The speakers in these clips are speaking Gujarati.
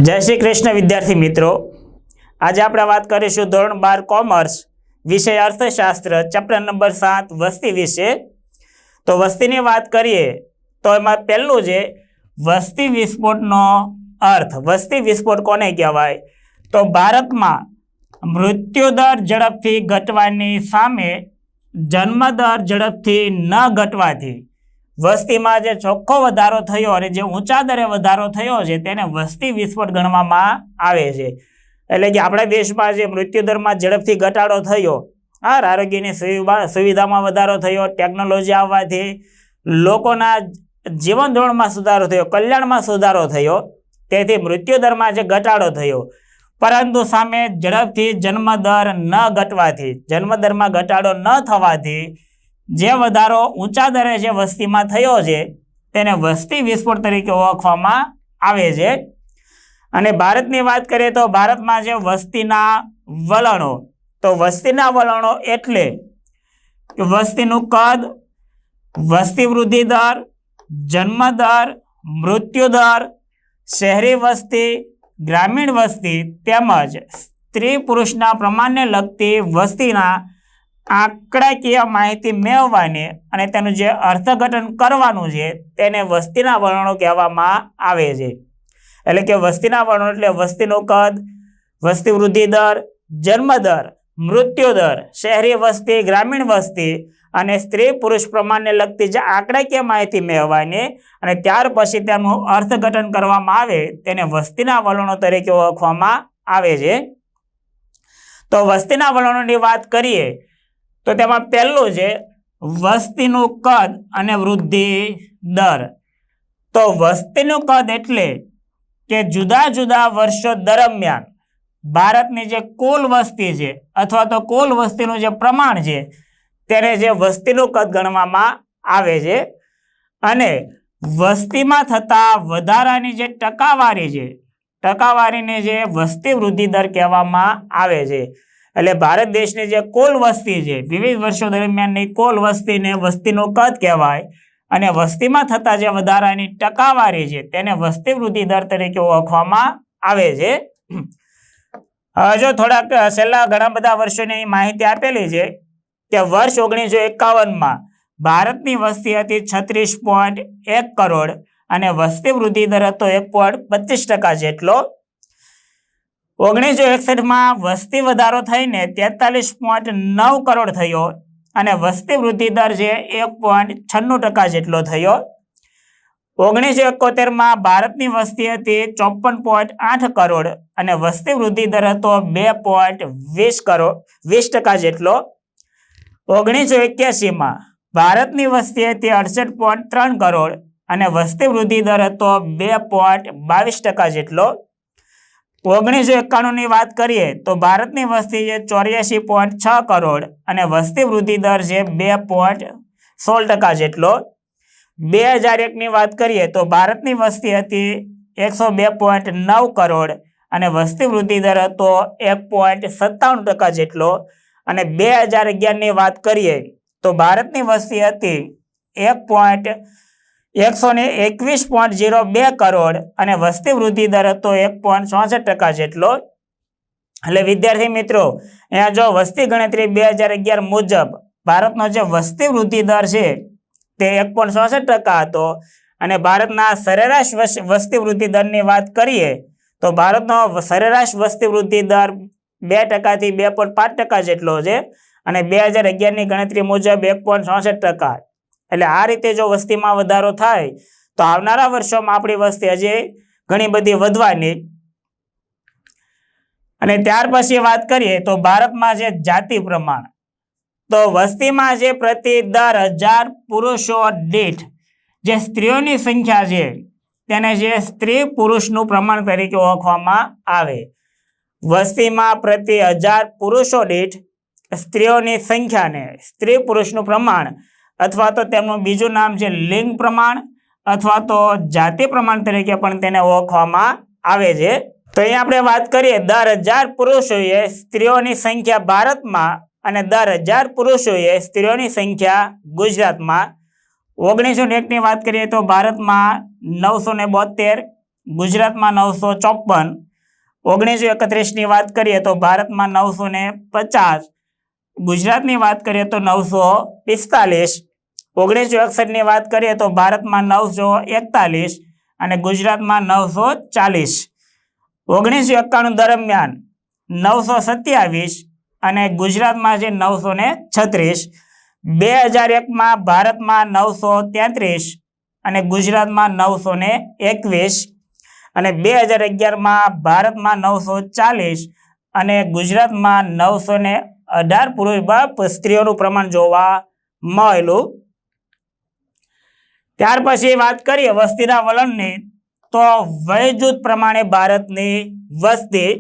जय श्री कृष्ण विद्यार्थी मित्रों, आज आप बात करीशुं धोरण 12 कॉमर्स विषय अर्थशास्त्र चैप्टर नंबर 7 वस्ती विषे। तो वस्ती की बात करिए तो एमां पहेलुं जे वस्ती विस्फोटनो अर्थ। वस्ती विस्फोट कोने कहेवाय? तो भारत में मृत्युदर झड़पथी घटवानी सामे जन्मदर झड़पथी न घटवाथी वस्ती में जो चोख्खो वधारो थयो अने जे ऊंचा दरे वधारो थयो छे तेने वस्ती विस्फोट गणवामां आवे छे। एटले के आपणा देशमां जे मृत्युदर में झड़पथी घटाडो थयो, आरोग्यनी सुविधामां वधारो थयो, टेक्नोलॉजी आववाथी लोकोना जीवन धोरणमां सुधारो थयो, कल्याणमां सुधारो थयो, तेथी मृत्युदरमां जे घटाडो थयो। परंतु सामे झड़पथी जन्मदर न घटवाथी, जन्मदरमां घटाडो न थवाथी जे वधारो ऊंचा दरे जे वस्तीमां थयो छे तेने वस्ती विस्फोट तरीके ओळखवामां आवे छे। अने भारतनी वात करीए तो भारतमां जे वस्तीना वलणो, तो वस्तीना वलणो एटले के वस्तीनुं कद, वस्ती वृद्धि दर, जन्म दर, मृत्यु दर, शहरी वस्ती, ग्रामीण वस्ती तेमज स्त्री पुरुषना प्रमाणने लगती वस्तीना आंकड़ाकीय माहिती मेळववानी अने तेनुं जे अर्थघटन करवानुं छे तेने वस्तीना वर्णो कहेवामां आवे छे। एटले के वस्तीना वर्णो एटले वस्तीनुं कद, वस्ती वृद्धि दर, जन्म दर, मृत्यु दर, शहरी वस्ती, ग्रामीण वस्ती अने स्त्री पुरुष प्रमाणने लगती जे आंकड़ाकीय माहिती मेळववानी अने त्यार पछी तेनुं अर्थघटन करवामां आवे तेने वस्तीना वर्णो तरीके ओळखवामां आवे छे। तो वस्तीना वर्णोनी वात करीए तो तेमां पहेલું છે વસ્તીનું કદ અને વૃદ્ધિ દર। તો વસ્તીનું કદ એટલે કે જુદા જુદા વર્ષો દરમિયાન ભારતની જે કુલ વસ્તી છે અથવા તો કુલ વસ્તીનું જે પ્રમાણ છે તેને જે વસ્તીનું કદ ગણવામાં આવે છે અને વસ્તીમાં થતા વધારાની જે ટકાવારી છે ટકાવારીને જે વસ્તી વૃદ્ધિ દર કહેવામાં આવે છે। એટલે ભારત દેશની જે કુલ વસ્તી છે વિવિધ વર્ષો દરમિયાનની કુલ વસ્તીને વસ્તીનું કદ કહેવાય અને વસ્તીમાં થતા જે વધારાની ટકાવારી છે તેને વસ્તી વૃદ્ધિ દર તરીકે ઓળખવામાં આવે છે। જો થોડાક છેલ્લા ઘણા બધા વર્ષોની માહિતી આપેલી છે કે વર્ષ 1951 માં ભારતની વસ્તી હતી 36.1 કરોડ અને વસ્તી વૃદ્ધિ દર હતો 1.25% જેટલો। 1961 में वस्ती वधारो थईने 43.9 करोड़ थयो अने वस्ती वृद्धि दर जे 1.96% जेटलो थयो। 1971 में भारतनी वस्ती हती 54.8 करोड़ अने वस्ती वृद्धि दर हतो 2.20% जेटलो। 1981 में भारतनी वस्ती हती 68.3 करोड़ अने वस्ती वृद्धि दर हतो 2.22% जेटलो। 1991 ની વાત કરીએ તો ભારતની વસ્તી છે 84.6 કરોડ અને વસ્તી વૃદ્ધિ દર છે 2.16% જેટલો। 2001 ની વાત કરીએ તો ભારતની વસ્તી હતી 102.9 કરોડ અને વસ્તી વૃદ્ધિ દર હતો 1.57% જેટલો અને 2011 ની વાત કરીએ તો ભારતની વસ્તી હતી 121.02 करोड़ અને વસ્તી વૃદ્ધિ દર હતો 1.66% જેટલો। એટલે વિદ્યાર્થી મિત્રો અહીંયા જો વસ્તી ગણતરી 2011 મુજબ ભારતનો જે વસ્તી વૃદ્ધિ દર છે તે 1.66% હતો અને ભારતના સરેરાશ વસ્તી વૃદ્ધિ દરની વાત કરીએ તો ભારતનો સરેરાશ વસ્તી વૃદ્ધિ દર 2% થી 2.5% જેટલો છે અને 2011 ની ગણતરી મુજબ 1.66%। એટલે આ રીતે જો વસ્તીમાં વધારો થાય તો આવનારા વર્ષોમાં આપણી વસ્તી હજી ઘણી બધી વધવાની। અને ત્યાર પછી વાત કરીએ તો ભારતમાં જે જાતિ પ્રમાણ, તો વસ્તીમાં જે પ્રતિ 10,000 પુરુષો દીઠ જે સ્ત્રીઓની સંખ્યા છે તેને જે સ્ત્રી પુરુષનું પ્રમાણ તરીકે ઓળખવામાં આવે। વસ્તીમાં પ્રતિ 1000 પુરુષો દીઠ સ્ત્રીઓની સંખ્યાને સ્ત્રી પુરુષનું પ્રમાણ अथवा तो तेमनुं बीजुं नाम छे लिंग प्रमाण अथवा तो जाति प्रमाण तरीके पण तेने ओळखवामां आवे छे। तो अहीं आपणे वात करीए 10,000 पुरुषोए स्त्रीओनी संख्या भारतमां अने 10,000 पुरुषोए स्त्रीओनी संख्या गुजरातमां। 1901 ની વાત કરીए तो भारतमां 972 ગુજરાતમાં 954, 1931ની વાત કરીએ તો ભારતમાં 950, ગુજરાતની વાત કરીએ તો 945, 1961ની વાત કરીએ તો ભારતમાં 941 અને ગુજરાતમાં 940, 1991 દરમિયાન 927 અને ગુજરાતમાં છે 936, 2001માં ભારતમાં 933 અને ગુજરાતમાં 921 અને 2011માં ભારતમાં 940 અને ગુજરાતમાં 918 પુરુષ બાદ સ્ત્રીઓનું પ્રમાણ જોવા મળેલું. ત્યાર પછી વાત કરીએ વસ્તીના વલણની, તો વયજૂથ પ્રમાણે ભારતની વસ્તી.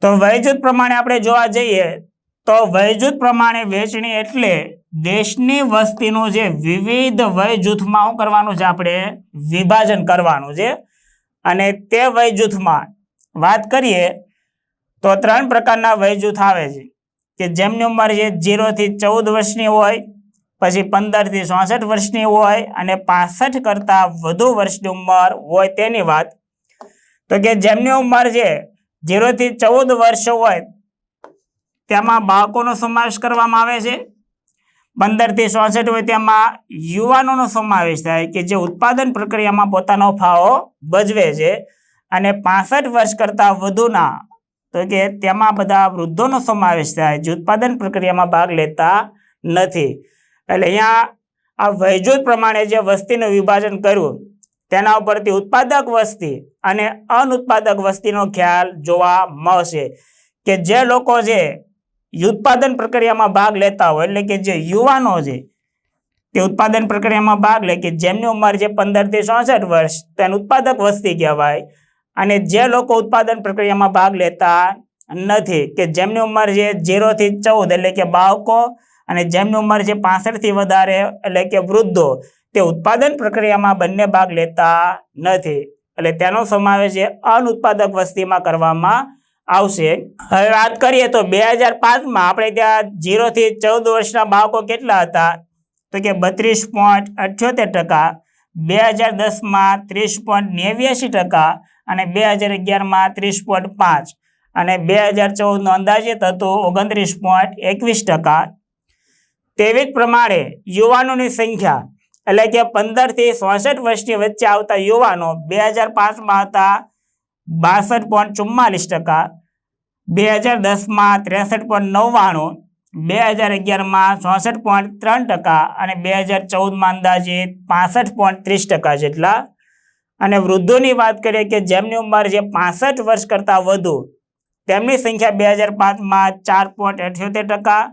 તો વયજૂથ પ્રમાણે આપણે જોવા જઈએ તો વયજૂથ પ્રમાણે વહેંચણી એટલે દેશની વસ્તીનું જે વિવિધ વયજૂથમાં શું કરવાનું છે, આપણે વિભાજન કરવાનું છે. અને તે વયજૂથમાં વાત કરીએ તો 3 પ્રકારના વયજૂથ આવે છે કે જેમની ઉંમર છે 0 થી 14 વર્ષની હોય, પછી 15 થી 64 વર્ષની હોય અને 65 કરતા વધુ વર્ષની ઉંમર હોય તેની વાત. તો કે જેમની ઉંમર છે 0 થી 14 વર્ષ હોય તેમાં બાળકોનો સમાવેશ કરવામાં આવે છે. 15 થી 64 હોય તેમાં યુવાનોનો સમાવેશ થાય કે જે ઉત્પાદન પ્રક્રિયામાં પોતાનો ફાળો ભજવે છે. અને 65 વર્ષ કરતાં વધુના તો કે તેમાં બધા વૃદ્ધોનો સમાવેશ થાય જે ઉત્પાદન પ્રક્રિયામાં ભાગ લેતા નથી. એટલે અહીંયા આ વયજૂથ પ્રમાણે જે વસ્તીનું વિભાજન કર્યું તેના ઉપરથી ઉત્પાદક વસ્તી અને અનુત્પાદક વસ્તીનો ખ્યાલ જોવા મળશે કે જે લોકો છે ઉત્પાદન પ્રક્રિયામાં ભાગ લેતા હોય એટલે કે જે યુવાનો છે તે ઉત્પાદન પ્રક્રિયામાં ભાગ લે કે જેમની ઉંમર છે 15 થી 64 વર્ષ તેને ઉત્પાદક વસ્તી કહેવાય. અને જે લોકો ઉત્પાદન પ્રક્રિયામાં ભાગ લેતા નથી કે જેમની ઉંમર છે 0 થી 14 એટલે કે બાળકો અને જેમની ઉંમર છે 65 થી વધારે એટલે કે વૃદ્ધો તે ઉત્પાદન પ્રક્રિયામાં બંને ભાગ લેતા નથી એટલે તેનો સમાવેશ અનુત્પાદક વસ્તીમાં કરવામાં આવશે. હવે વાત કરીએ તો 2005માં આપણે ત્યાં 0 થી 14 વર્ષના બાળકો કેટલા હતા તો કે 32.78%, 2010માં 30.89% અને 2011માં 30.5 અને 2014નો અંદાજિત હતું 29.21%. તેવી જ પ્રમાણે યુવાનોની સંખ્યા એટલે કે 15 થી 64 વર્ષની વચ્ચે આવતા યુવાનો 2005માં હતા 62.44%, 2010માં 63.99%, 2011માં 64.3% અને 2014માં અંદાજિત 65.30% જેટલા. અને વૃદ્ધોની વાત કરીએ કે જેમની ઉંમર છે 65 વર્ષ કરતાં વધુ તેમની સંખ્યા 2005માં 4.78%,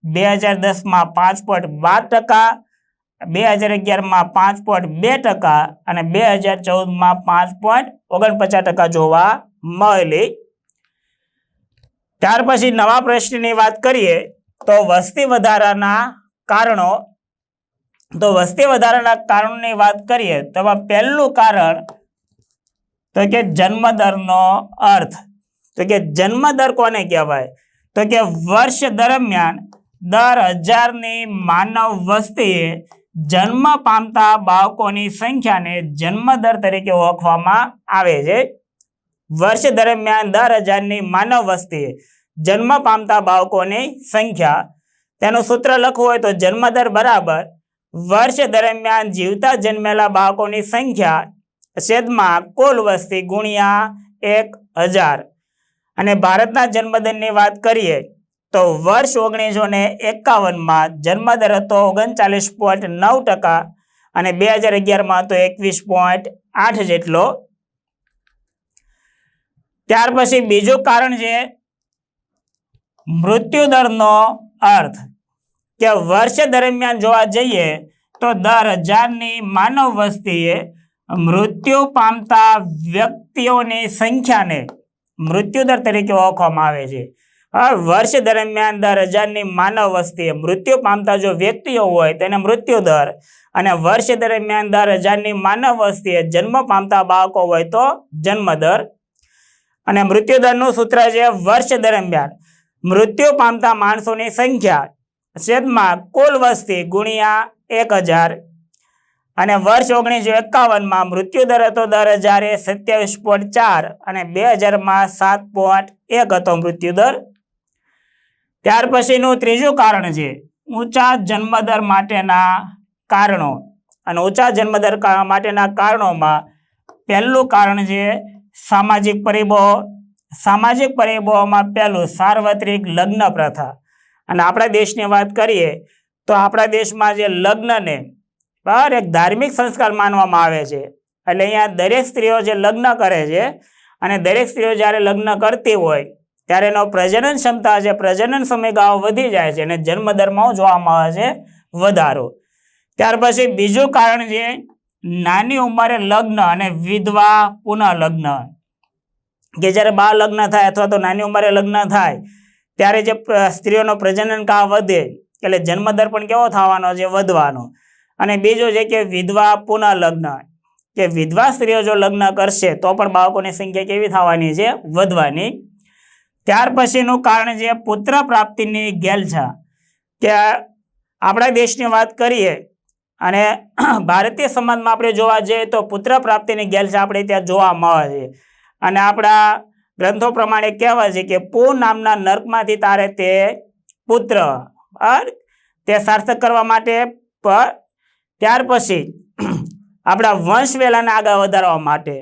2010માં 5.12%, 2011માં 5.2% અને 2014માં 5.49% જોવા મળેલી. ત્યાર પછી નવા પ્રશ્નની વાત કરીએ તો વસ્તી વધારાના કારણો. તો વસ્તી વધારાના કારણોની વાત કરીએ તો પહેલું કારણ તો કે જન્મદરનો અર્થ. તો કે જન્મદર કોને કહેવાય તો કે વર્ષ દરમિયાન દર 1000ની માનવ વસ્તીએ જન્મ પામતા બાળકોની સંખ્યાને જન્મદર તરીકે ઓળખવામાં આવે છે. વર્ષ દરમિયાન દર 1000ની માનવ વસ્તીએ જન્મ પામતા બાળકોની સંખ્યા, તેનું સૂત્ર લખવું હોય તો જન્મદર બરાબર વર્ષ દરમિયાન જીવતા જન્મેલા બાળકોની સંખ્યા છેદમાં કુલ વસ્તી ગુણ્યા 1000. અને ભારતના જન્મદરની વાત કરીએ તો વર્ષ 1951માં જન્મદર હતો 39.9% અને 2011માં હતો 21.8 જેટલો. ત્યાર પછી બીજું કારણ છે મૃત્યુદરનો અર્થ કે વર્ષ દરમિયાન જોવા જઈએ તો દર 1000ની માનવ વસ્તીએ મૃત્યુ પામતા વ્યક્તિઓની સંખ્યાને મૃત્યુદર તરીકે ઓળખવામાં આવે છે. વર્ષ દરમિયાન દર 1000ની માનવ વસ્તીએ મૃત્યુ પામતા જો વ્યક્તિઓ હોય તેને મૃત્યુદર અને વર્ષ દરમિયાન દર 1000ની માનવ વસ્તીએ જન્મ પામતા બાળકો હોય તો જન્મદર. અને મૃત્યુદરનું સૂત્ર છે વર્ષ દરમિયાન મૃત્યુ પામતા માણસોની સંખ્યા છેદમાં કુલ વસ્તી ગુણ્યા 1000. અને વર્ષ 1951માં મૃત્યુદર હતો 10,000 27.4 અને 2000માં 7.1 હતો મૃત્યુદર. ત્યાર પછીનું ત્રીજું કારણ છે ઊંચા જન્મદર માટેના કારણો. અને ઊંચા જન્મદર માટેના કારણોમાં પહેલું કારણ છે સામાજિક પરિબળો. સામાજિક પરિબળોમાં પહેલું સાર્વત્રિક લગ્ન પ્રથા. અને આપણા દેશની વાત કરીએ તો આપણા દેશમાં જે લગ્નને એક ધાર્મિક સંસ્કાર માનવામાં આવે છે. એટલે અહીંયા દરેક સ્ત્રીઓ જે લગ્ન કરે છે અને દરેક સ્ત્રીઓ જ્યારે લગ્ન કરતી હોય ત્યારે એનો પ્રજનન ક્ષમતા છે, પ્રજનન સમયગાળો વધી જાય છે અને જન્મદરમાં જોવામાં આવે છે વધારો. ત્યાર પછી બીજું કારણ છે નાની ઉંમરે લગ્ન અને વિધવા પુનઃલગ્ન. કે જ્યારે બાળ લગ્ન થાય અથવા તો નાની ઉંમરે લગ્ન થાય ત્યારે જે સ્ત્રીઓનો પ્રજનન કાળ વધે એટલે જન્મદર પણ કેવો થવાનો છે? વધવાનો. અને બીજું છે કે વિધવા પુનઃલગ્ન, કે વિધવા સ્ત્રીઓ જો લગ્ન કરશે તો પણ બાળકોની સંખ્યા કેવી થવાની છે? વધવાની. ત્યાર પછીનું કારણ છે પુત્ર પ્રાપ્તિની ઘેલછા. કે આપણા દેશની વાત કરીએ અને ભારતીય સમાજમાં આપણે જોવા જઈએ તો પુત્ર પ્રાપ્તિની ઘેલછા આપણે ત્યાં જોવા મળે છે. અને આપણા ગ્રંથો પ્રમાણે કહેવાય છે કે પૂ નામના નર્કમાંથી તારે તે પુત્ર તે સાર્થક કરવા માટે. ત્યાર પછી આપણા વંશ વેલાને આગળ વધારવા માટે.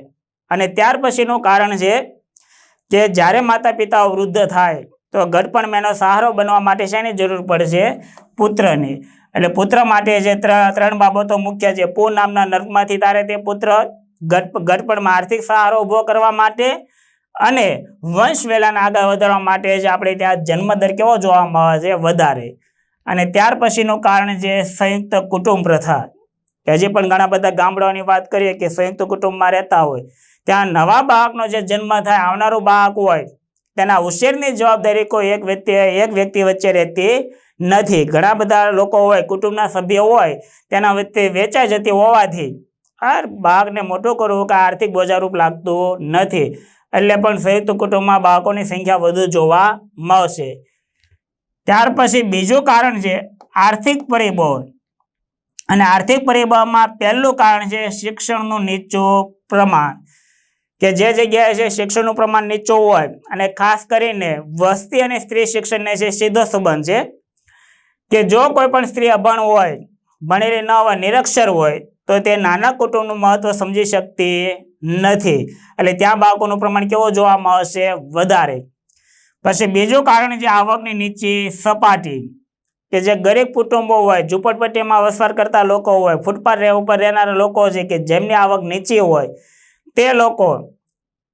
અને ત્યાર પછીનું કારણ છે કે જ્યારે માતા પિતાઓ વૃદ્ધ થાય તો ઘડપણ મેનો સહારો બનવા માટે શેની જરૂર પડશે? પુત્રની. એટલે પુત્ર માટે જે ત્રણ બાબતો મુખ્ય છે. પૂ નામના નર્કમાંથી તારે તે પુત્ર, ઘડપણમાં આર્થિક સહારો ઊભો કરવા માટે અને વંશ વેલાને આગળ વધારવા માટે જ આપણે ત્યાં જન્મદર કેવો જોવા મળે છે? વધારે. અને ત્યાર પછીનું કારણ છે સંયુક્ત કુટુંબ પ્રથા. કે હજી પણ ઘણા બધા ગામડાઓની વાત કરીએ કે સંયુક્ત કુટુંબમાં રહેતા હોય ત્યાં નવા બાળકનો જે જન્મ થાય, આવનારું બાળક હોય તેના ઉછેરની જવાબદારી કોઈ એક વ્યક્તિ વચ્ચે રહેતી નથી. ઘણા બધા લોકો હોય, કુટુંબના સભ્યો હોય, તેના વચ્ચે વેચાઈ જતી હોવાથી બાળકને મોટું કરવું કે આર્થિક બોજારૂપ લાગતું નથી. એટલે પણ સંયુક્ત કુટુંબમાં બાળકોની સંખ્યા વધુ જોવા મળશે. ત્યાર પછી બીજું કારણ છે આર્થિક પરિબળ. અને આર્થિક પરિબળમાં પહેલું કારણ છે શિક્ષણનું નીચું પ્રમાણ. કે જે જગ્યાએ છે શિક્ષણનું પ્રમાણ નીચું હોય અને ખાસ કરીને વસ્તી અને સ્ત્રી શિક્ષણને છે સીધો સંબંધ છે. કે જો કોઈ પણ સ્ત્રી અભણ હોય, ભણેલી ન હોય, નિરક્ષર હોય તો તે નાના કુટુંબનું મહત્વ સમજી શકતી નથી. એટલે ત્યાં બાળકોનું પ્રમાણ કેવું જોવા મળશે? વધારે. પછી બીજું કારણ છે આવકની નીચી સપાટી. કે જે ગરીબ કુટુંબો હોય, ઝૂંપડપટ્ટીમાં વસવાટ કરતા લોકો હોય, ફૂટપાથ ઉપર રહેનારા લોકો છે કે જેમની આવક નીચી હોય તે લોકો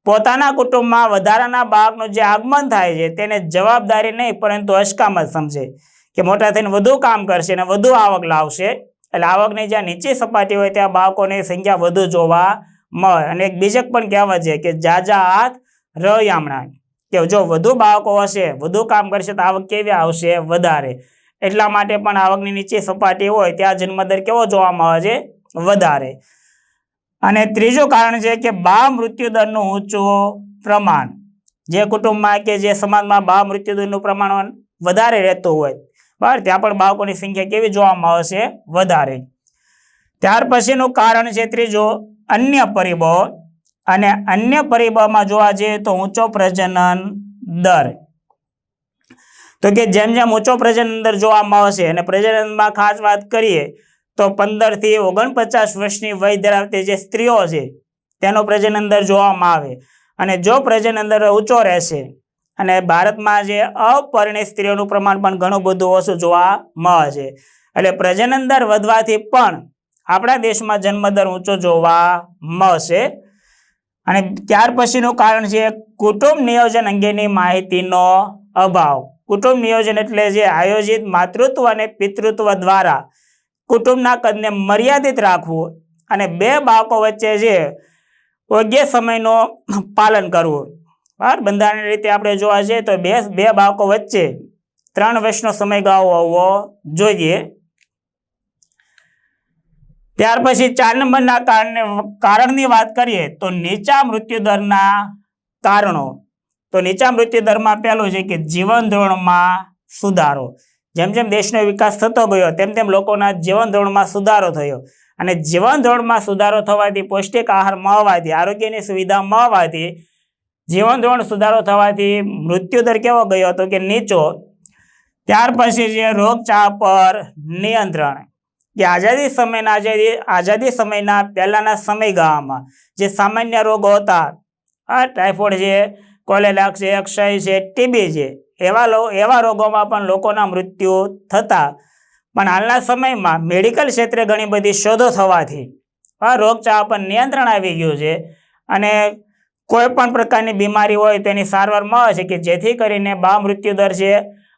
પોતાના કુટુંબમાં વધારાના બાળકનું જે આગમન થાય છે તેને જવાબદારી નહીં પરંતુ અસ્કામત સમજે કે મોટા થઈને વધુ કામ કરશે અને વધુ આવક લાવશે. એટલે આવકની જ્યાં નીચી સપાટી હોય ત્યાં બાળકોની સંખ્યા વધુ જોવા મળે. અને એક બીજક પણ કહેવત છે કે જાજા હાથ રળિયામણા. કે જો વધુ બાળકો હશે, વધુ કામ કરશે તો આવક કેવી આવશે? વધારે. એટલા માટે પણ આવકની નીચી સપાટી હોય ત્યાં જન્મદર કેવો જોવા મળે છે? વધારે. અને ત્રીજું કારણ છે કે બાળ મૃત્યુદરનું ઊંચું પ્રમાણ. જે કુટુંબમાં કે જે સમાજમાં બાળ મૃત્યુદરનું પ્રમાણ વધારે રહેતું હોય બરાબર, ત્યાં પણ બાળકોની સંખ્યા કેવી જોવા મળે છે? વધારે. ત્યાર પછીનું કારણ છે ત્રીજું અન્ય પરિબળો. અને અન્ય પરિબળમાં જોવા જઈએ તો ઊંચો પ્રજનન દર. તો કે જેમ જેમ ઊંચો પ્રજનન દર જોવા મળશે અને પ્રજનનમાં ખાસ વાત કરીએ તો 15 થી 49 વર્ષની વય ધરાવતી જે સ્ત્રીઓ છે તેનો પ્રજનન દર જોવામાં આવે. અને જો પ્રજનન દર ઊંચો રહેશે અને ભારતમાં જે અપરિણિત સ્ત્રીઓનું પ્રમાણ પણ ઘણું બધું ઓછું જોવા મળે છે. એટલે પ્રજનન દર વધવાથી પણ આપણા દેશમાં જન્મદર ઊંચો જોવા મળશે. અને ત્યાર પછીનું કારણ છે કુટુંબ નિયોજન અંગેની માહિતીનો અભાવ. કુટુંબ નિયોજન એટલે જે આયોજિત માતૃત્વ અને પિતૃત્વ દ્વારા કુટુંબના કદને મર્યાદિત રાખવું અને બે બાળકો વચ્ચે જે યોગ્ય સમયનો પાલન કરવું. બરાબર, બંધારણીય રીતે આપણે જોવા જઈએ તો બે બાળકો વચ્ચે 3 વર્ષનો સમયગાળો હોવો જોઈએ. ત્યાર પછી 4 નંબરના કારણની વાત કરીએ તો નીચા મૃત્યુદરના કારણો. તો નીચા મૃત્યુદરમાં પહેલું છે કે જીવન ધોરણમાં સુધારો. જેમ જેમ દેશનો વિકાસ થતો ગયો તેમ તેમ લોકોના જીવન ધોરણમાં સુધારો થયો અને જીવન ધોરણમાં સુધારો થવાથી, પૌષ્ટિક આહાર મળવાથી, આરોગ્યની સુવિધા મળવાથી, જીવન ધોરણ સુધારો થવાથી મૃત્યુદર કેવો ગયો હતો કે નીચો. ત્યાર પછી છે રોગચાળા પર નિયંત્રણ, કે આઝાદી સમયના પહેલાના સમયગાળામાં જે સામાન્ય રોગો હતા, ટાઇફોઇડ છે, કોલેરા છે, ક્ષય છે, ટીબી છે, એવા રોગોમાં પણ લોકોના મૃત્યુ થતા. પણ હાલના સમયમાં મેડિકલ ક્ષેત્રે ઘણી બધી શોધો થવાથી આ રોગચાળા પર નિયંત્રણ આવી ગયું છે અને કોઈ પણ પ્રકારની બીમારી હોય તેની સારવાર મળે છે, કે જેથી કરીને મૃત્યુદર છે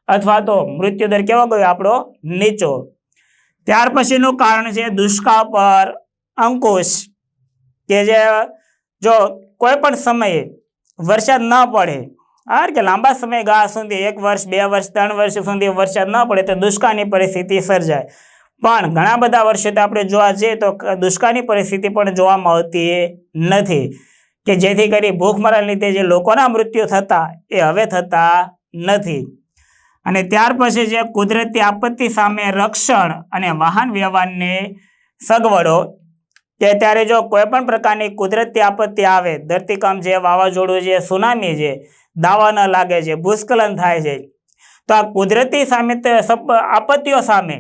અથવા તો મૃત્યુદર કેવો ગયો આપણો નીચો. ત્યાર પછીનું કારણ છે દુષ્કાળ પર અંકુશ, કે જે જો કોઈ પણ સમયે વરસાદ ન પડે, કે લાંબા સમયગાળા સુધી 1 વર્ષ 2 વર્ષ 3 વર્ષ સુધી વરસાદ ન પડે તો દુષ્કાળની પરિસ્થિતિ સર્જાય. પણ ઘણા બધા વર્ષોથી આપણે જોવા જઈએ તો દુષ્કાળની પરિસ્થિતિ પણ જોવા મળતી નથી, કે જેથી કરી ભૂખમરાના લીધે જે લોકોના મૃત્યુ થતા એ હવે થતા નથી. અને ત્યાર પછી જે કુદરતી આપત્તિ સામે રક્ષણ અને વાહન વ્યવહારની સગવડો, કે ત્યારે જો કોઈ પણ પ્રકારની કુદરતી આપત્તિ આવે, ધરતીકંપ છે, વાવાઝોડું છે, સુનામી છે, દાવા ન લાગે છે, ભૂસ્ખલન થાય છે, તો આ કુદરતી આપત્તિઓ સામે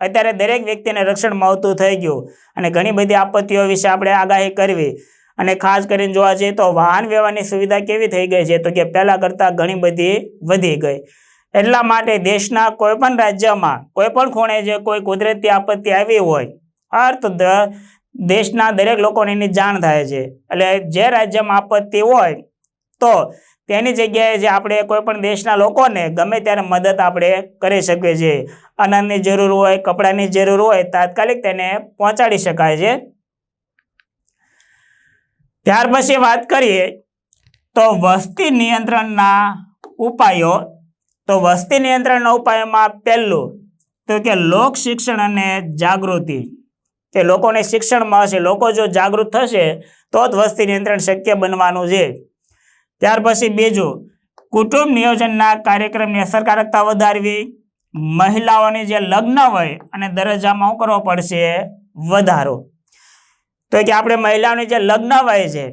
અત્યારે દરેક વ્યક્તિને રક્ષણ મળતું થઈ ગયું. અને ઘણી બધી આપત્તિઓ વિશે આપણે આગાહી કરવી, અને ખાસ કરીને જોવા જઈએ તો વાહન વ્યવહારની સુવિધા કેવી થઈ ગઈ છે, તો કે પહેલાં કરતાં ઘણી બધી વધી ગઈ. એટલા માટે દેશના કોઈ પણ રાજ્યમાં કોઈ પણ ખૂણે જે કોઈ કુદરતી આપત્તિ આવી હોય તો દેશના દરેક લોકોને એની જાણ થાય છે. એટલે જે રાજ્યમાં આપત્તિ હોય તો તેની જગ્યાએ જે આપણે કોઈ પણ દેશના લોકોને ગમે ત્યારે મદદ આપણે કરી શકીએ છીએ. અનાજની જરૂર હોય, કપડાની જરૂર હોય, તાત્કાલિક તેને પહોંચાડી શકાય છે. ત્યાર પછી વાત કરીએ તો વસ્તી નિયંત્રણના ઉપાયો. તો વસ્તી નિયંત્રણના ઉપાયોમાં પહેલું તો કે લોક શિક્ષણ અને જાગૃતિ, કે લોકોને શિક્ષણ મળશે, લોકો જો જાગૃત થશે તો જ વસ્તી નિયંત્રણ શક્ય બનવાનું છે. ત્યાર પછી બીજું, કુટુંબ નિયોજનના કાર્યક્રમની અસરકારકતા વધારવી, મહિલાઓની જે લગ્ન વય અને દરજ્જામાં શું કરવો પડશે, વધારો. તો કે આપણે મહિલાઓની જે લગ્ન વય છે,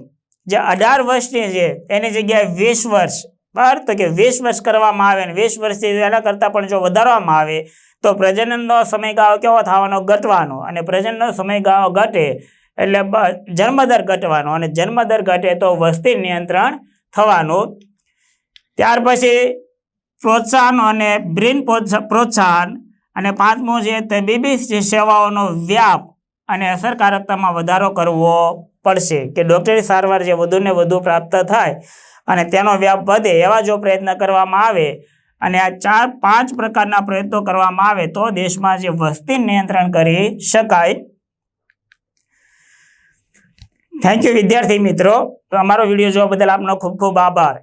જે 18 વર્ષની છે એની જગ્યાએ 20 વર્ષ, બરાબર, તો કે 20 વર્ષ કરવામાં આવે, અને 20 વર્ષથી એના કરતાં પણ જો વધારવામાં આવે તો પ્રજનનનો સમયગાળો કેવો થવાનો, ઘટવાનો. અને પ્રજનનનો સમયગાળો ઘટે એટલે જન્મદર ઘટવાનો, અને જન્મદર ઘટે તો વસ્તી નિયંત્રણ થવાનું. ત્યાર પછી પ્રોત્સાહન અને બ્રીન પ્રોત્સાહન, અને પાંચમું છે તબીબી સેવાઓનો વ્યાપ અને અસરકારકતામાં વધારો કરવો પડશે, કે ડૉક્ટરી સારવાર જે વધુને વધુ પ્રાપ્ત થાય અને તેનો વ્યાપ વધે એવા જો પ્રયત્ન કરવામાં આવે, અને આ 4-5 પ્રકારના પ્રયત્નો કરવામાં આવે તો દેશમાં જે વસ્તી નિયંત્રણ કરી શકાય. થેન્ક યુ વિદ્યાર્થી મિત્રો. તો અમારો વિડીયો જોવા બદલ આપનો ખૂબ ખૂબ આભાર.